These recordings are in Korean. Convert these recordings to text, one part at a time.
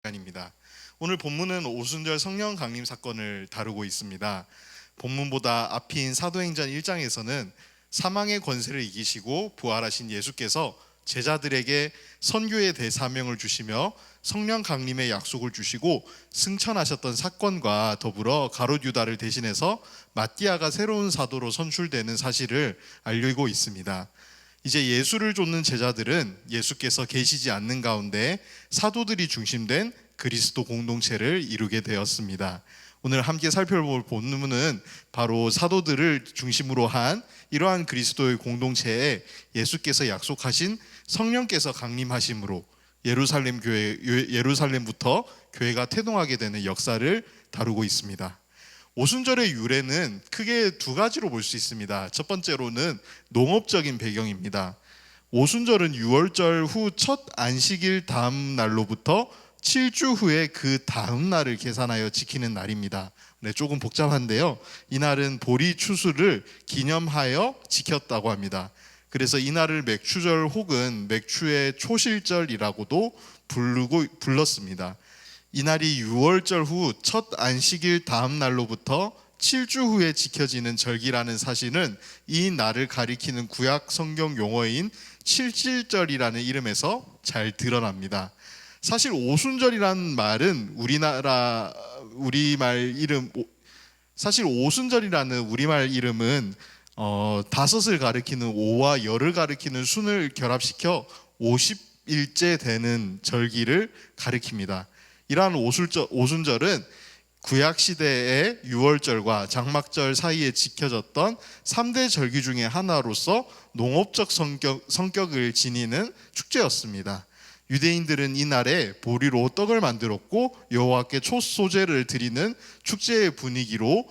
시간입니다. 오늘 본문은 오순절 성령 강림 사건을 다루고 있습니다. 본문보다 앞인 사도행전 1장에서는 사망의 권세를 이기시고 부활하신 예수께서 제자들에게 선교의 대사명을 주시며 성령 강림의 약속을 주시고 승천하셨던 사건과 더불어 가룟 유다를 대신해서 마띠아가 새로운 사도로 선출되는 사실을 알리고 있습니다. 이제 예수를 쫓는 제자들은 예수께서 계시지 않는 가운데 사도들이 중심된 그리스도 공동체를 이루게 되었습니다. 오늘 함께 살펴볼 본문은 바로 사도들을 중심으로 한 이러한 그리스도의 공동체에 예수께서 약속하신 성령께서 강림하심으로 예루살렘부터 교회가 태동하게 되는 역사를 다루고 있습니다. 오순절의 유래는 크게 두 가지로 볼 수 있습니다. 첫 번째로는 농업적인 배경입니다. 오순절은 유월절 후 첫 안식일 다음 날로부터 7주 후에 그 다음 날을 계산하여 지키는 날입니다. 네, 조금 복잡한데요. 이날은 보리 추수를 기념하여 지켰다고 합니다. 그래서 이날을 맥추절 혹은 맥추의 초실절이라고도 불렀습니다. 이날이 유월절 후 첫 안식일 다음 날로부터 7주 후에 지켜지는 절기라는 사실은 이 날을 가리키는 구약 성경 용어인 칠칠절이라는 이름에서 잘 드러납니다. 사실 오순절이라는 말은 오순절이라는 우리말 이름은 다섯을 가리키는 오와 열을 가리키는 순을 결합시켜 50일째 되는 절기를 가리킵니다. 이러한 오순절은 구약시대의 유월절과 장막절 사이에 지켜졌던 3대 절기 중에 하나로서 농업적 성격을 지니는 축제였습니다. 유대인들은 이날에 보리로 떡을 만들었고 여호와께 촛소제를 드리는 축제의 분위기로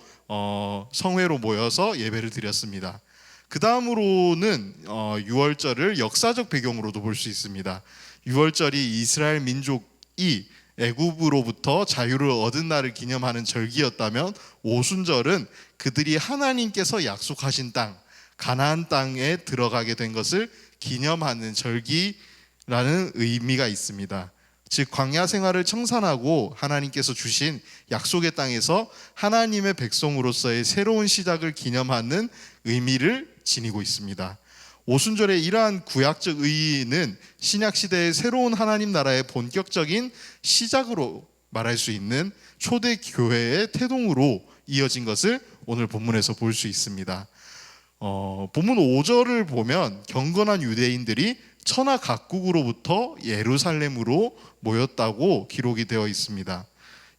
성회로 모여서 예배를 드렸습니다. 그 다음으로는 유월절을 역사적 배경으로도 볼 수 있습니다. 유월절이 이스라엘 민족이 애굽으로부터 자유를 얻은 날을 기념하는 절기였다면 오순절은 그들이 하나님께서 약속하신 땅 가나안 땅에 들어가게 된 것을 기념하는 절기라는 의미가 있습니다. 즉 광야 생활을 청산하고 하나님께서 주신 약속의 땅에서 하나님의 백성으로서의 새로운 시작을 기념하는 의미를 지니고 있습니다. 오순절의 이러한 구약적 의의는 신약시대의 새로운 하나님 나라의 본격적인 시작으로 말할 수 있는 초대 교회의 태동으로 이어진 것을 오늘 본문에서 볼 수 있습니다. 본문 5절을 보면 경건한 유대인들이 천하 각국으로부터 예루살렘으로 모였다고 기록이 되어 있습니다.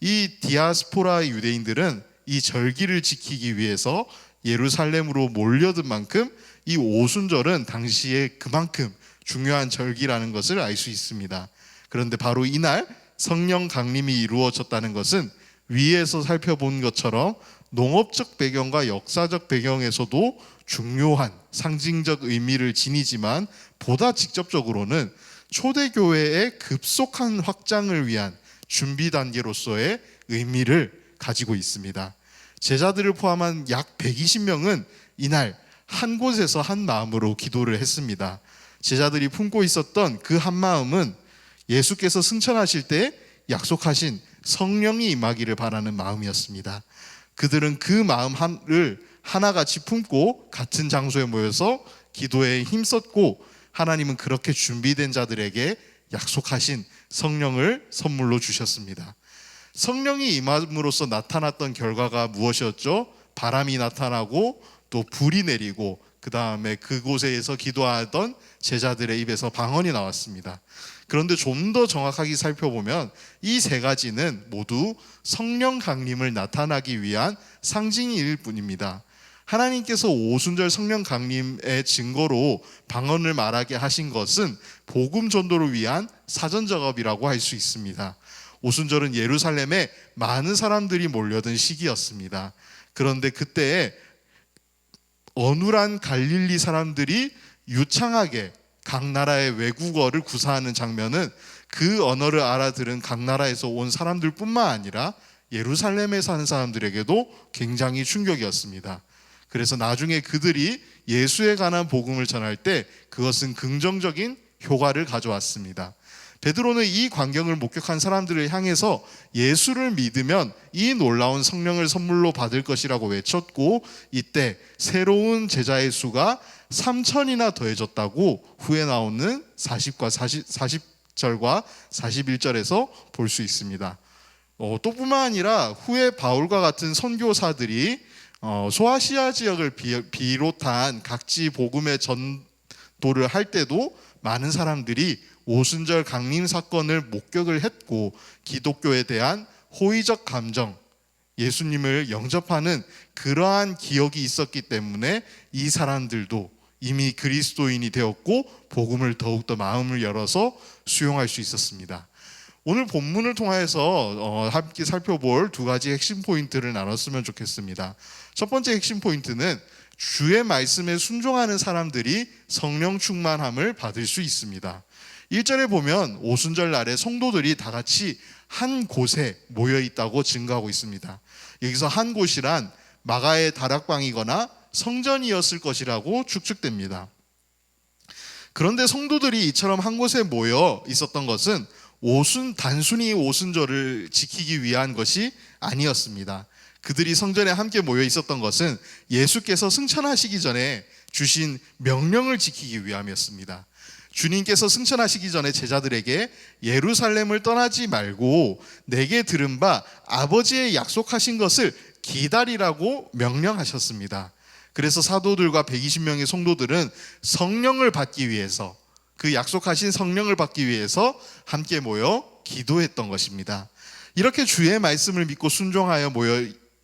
이 디아스포라 유대인들은 이 절기를 지키기 위해서 예루살렘으로 몰려든 만큼 이 오순절은 당시에 그만큼 중요한 절기라는 것을 알 수 있습니다. 그런데 바로 이날 성령 강림이 이루어졌다는 것은 위에서 살펴본 것처럼 농업적 배경과 역사적 배경에서도 중요한 상징적 의미를 지니지만 보다 직접적으로는 초대교회의 급속한 확장을 위한 준비 단계로서의 의미를 가지고 있습니다. 제자들을 포함한 약 120명은 이날 한 곳에서 한 마음으로 기도를 했습니다. 제자들이 품고 있었던 그 한 마음은 예수께서 승천하실 때 약속하신 성령이 임하기를 바라는 마음이었습니다. 그들은 그 마음을 하나같이 품고 같은 장소에 모여서 기도에 힘썼고 하나님은 그렇게 준비된 자들에게 약속하신 성령을 선물로 주셨습니다. 성령이 임함으로써 나타났던 결과가 무엇이었죠? 바람이 나타나고 또 불이 내리고 그 다음에 그곳에서 기도하던 제자들의 입에서 방언이 나왔습니다. 그런데 좀 더 정확하게 살펴보면 이 세 가지는 모두 성령 강림을 나타나기 위한 상징일 뿐입니다. 하나님께서 오순절 성령 강림의 증거로 방언을 말하게 하신 것은 복음 전도를 위한 사전 작업이라고 할 수 있습니다. 오순절은 예루살렘에 많은 사람들이 몰려든 시기였습니다. 그런데 그때에 어눌한 갈릴리 사람들이 유창하게 각 나라의 외국어를 구사하는 장면은 그 언어를 알아들은 각 나라에서 온 사람들뿐만 아니라 예루살렘에 사는 사람들에게도 굉장히 충격이었습니다. 그래서 나중에 그들이 예수에 관한 복음을 전할 때 그것은 긍정적인 효과를 가져왔습니다. 베드로는 이 광경을 목격한 사람들을 향해서 예수를 믿으면 이 놀라운 성령을 선물로 받을 것이라고 외쳤고, 이때 새로운 제자의 수가 3천이나 더해졌다고 후에 나오는 40절과 41절에서 볼 수 있습니다. 또 뿐만 아니라 후에 바울과 같은 선교사들이 소아시아 지역을 비롯한 각지 복음의 전도를 할 때도 많은 사람들이 오순절 강림 사건을 목격을 했고, 기독교에 대한 호의적 감정, 예수님을 영접하는 그러한 기억이 있었기 때문에 이 사람들도 이미 그리스도인이 되었고 복음을 더욱더 마음을 열어서 수용할 수 있었습니다. 오늘 본문을 통해서 함께 살펴볼 두 가지 핵심 포인트를 나눴으면 좋겠습니다. 첫 번째 핵심 포인트는 주의 말씀에 순종하는 사람들이 성령 충만함을 받을 수 있습니다. 1절에 보면 오순절 날에 성도들이 다 같이 한 곳에 모여 있다고 증거하고 있습니다. 여기서 한 곳이란 마가의 다락방이거나 성전이었을 것이라고 추측됩니다. 그런데 성도들이 이처럼 한 곳에 모여 있었던 것은 단순히 오순절을 지키기 위한 것이 아니었습니다. 그들이 성전에 함께 모여 있었던 것은 예수께서 승천하시기 전에 주신 명령을 지키기 위함이었습니다. 주님께서 승천하시기 전에 제자들에게 예루살렘을 떠나지 말고 내게 들은 바 아버지의 약속하신 것을 기다리라고 명령하셨습니다. 그래서 사도들과 120명의 성도들은 성령을 받기 위해서, 그 약속하신 성령을 받기 위해서 함께 모여 기도했던 것입니다. 이렇게 주의 말씀을 믿고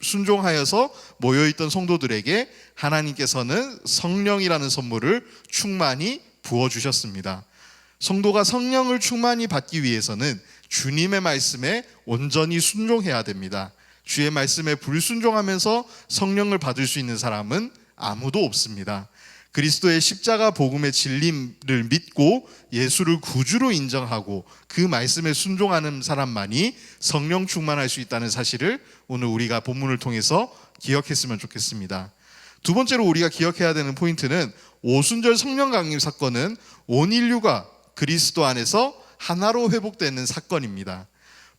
순종하여서 모여있던 성도들에게 하나님께서는 성령이라는 선물을 충만히 부어주셨습니다. 성도가 성령을 충만히 받기 위해서는 주님의 말씀에 온전히 순종해야 됩니다. 주의 말씀에 불순종하면서 성령을 받을 수 있는 사람은 아무도 없습니다. 그리스도의 십자가 복음의 진리를 믿고 예수를 구주로 인정하고 그 말씀에 순종하는 사람만이 성령 충만할 수 있다는 사실을 오늘 우리가 본문을 통해서 기억했으면 좋겠습니다. 두 번째로 우리가 기억해야 되는 포인트는 오순절 성령 강림 사건은 온 인류가 그리스도 안에서 하나로 회복되는 사건입니다.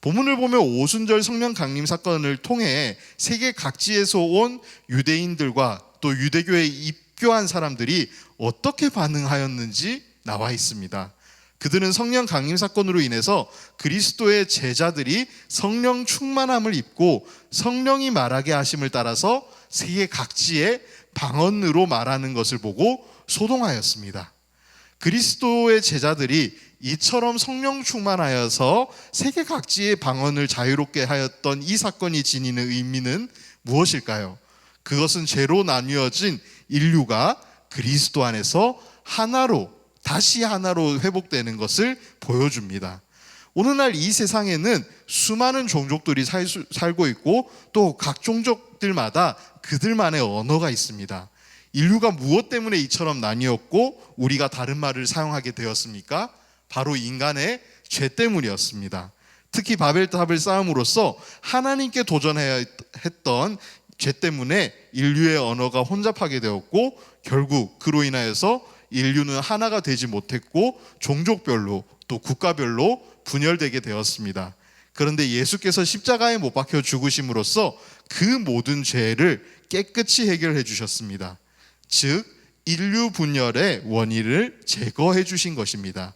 본문을 보면 오순절 성령 강림 사건을 통해 세계 각지에서 온 유대인들과 또 유대교에 입교한 사람들이 어떻게 반응하였는지 나와 있습니다. 그들은 성령 강림 사건으로 인해서 그리스도의 제자들이 성령 충만함을 입고 성령이 말하게 하심을 따라서 세계 각지에 방언으로 말하는 것을 보고 소동하였습니다. 그리스도의 제자들이 이처럼 성령 충만하여서 세계 각지의 방언을 자유롭게 하였던 이 사건이 지니는 의미는 무엇일까요? 그것은 죄로 나뉘어진 인류가 그리스도 안에서 다시 하나로 회복되는 것을 보여줍니다. 오늘날 이 세상에는 수많은 종족들이 살고 있고 또 각 종족들마다 그들만의 언어가 있습니다. 인류가 무엇 때문에 이처럼 나뉘었고 우리가 다른 말을 사용하게 되었습니까? 바로 인간의 죄 때문이었습니다. 특히 바벨탑을 쌓음으로써 하나님께 도전해야 했던 죄 때문에 인류의 언어가 혼잡하게 되었고 결국 그로 인하여서 인류는 하나가 되지 못했고 종족별로 또 국가별로 분열되게 되었습니다. 그런데 예수께서 십자가에 못 박혀 죽으심으로써 그 모든 죄를 깨끗이 해결해 주셨습니다. 즉 인류 분열의 원인을 제거해 주신 것입니다.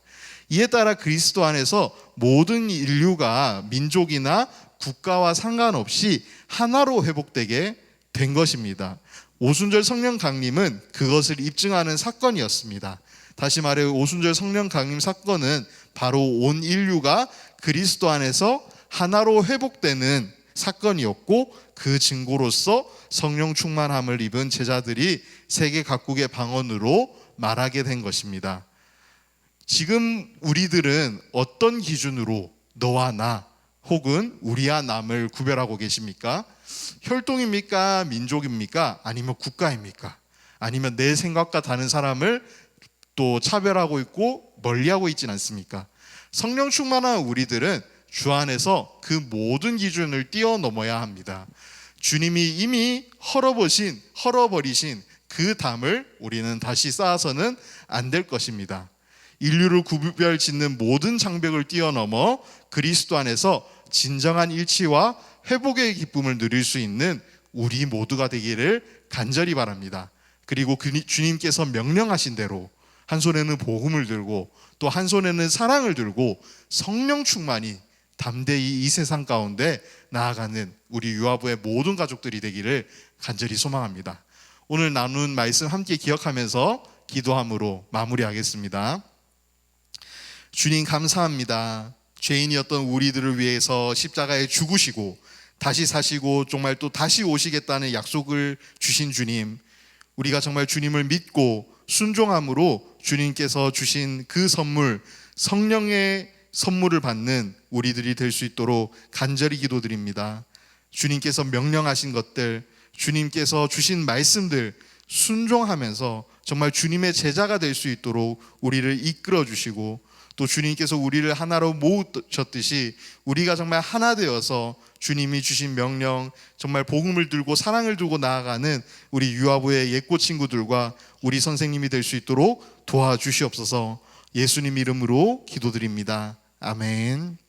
이에 따라 그리스도 안에서 모든 인류가 민족이나 국가와 상관없이 하나로 회복되게 된 것입니다. 오순절 성령 강림은 그것을 입증하는 사건이었습니다. 다시 말해 오순절 성령 강림 사건은 바로 온 인류가 그리스도 안에서 하나로 회복되는 사건이었고 그 증거로서 성령 충만함을 입은 제자들이 세계 각국의 방언으로 말하게 된 것입니다. 지금 우리들은 어떤 기준으로 너와 나 혹은 우리와 남을 구별하고 계십니까? 혈통입니까? 민족입니까? 아니면 국가입니까? 아니면 내 생각과 다른 사람을 또 차별하고 있고 멀리하고 있진 않습니까? 성령 충만한 우리들은 주 안에서 그 모든 기준을 뛰어넘어야 합니다. 주님이 이미 헐어버리신 그 담을 우리는 다시 쌓아서는 안 될 것입니다. 인류를 구별짓는 모든 장벽을 뛰어넘어 그리스도 안에서 진정한 일치와 회복의 기쁨을 누릴 수 있는 우리 모두가 되기를 간절히 바랍니다. 그리고 주님께서 명령하신 대로 한 손에는 복음을 들고 또 한 손에는 사랑을 들고 성령 충만이 담대히 이 세상 가운데 나아가는 우리 유아부의 모든 가족들이 되기를 간절히 소망합니다. 오늘 나눈 말씀 함께 기억하면서 기도함으로 마무리하겠습니다. 주님 감사합니다. 죄인이었던 우리들을 위해서 십자가에 죽으시고 다시 사시고 정말 또 다시 오시겠다는 약속을 주신 주님, 우리가 정말 주님을 믿고 순종함으로 주님께서 주신 그 선물, 성령의 선물을 받는 우리들이 될 수 있도록 간절히 기도드립니다. 주님께서 명령하신 것들, 주님께서 주신 말씀들 순종하면서 정말 주님의 제자가 될 수 있도록 우리를 이끌어 주시고, 또 주님께서 우리를 하나로 모으셨듯이 우리가 정말 하나 되어서 주님이 주신 명령, 정말 복음을 들고 사랑을 들고 나아가는 우리 유아부의 예꼬 친구들과 우리 선생님이 될 수 있도록 도와주시옵소서. 예수님 이름으로 기도드립니다. 아멘.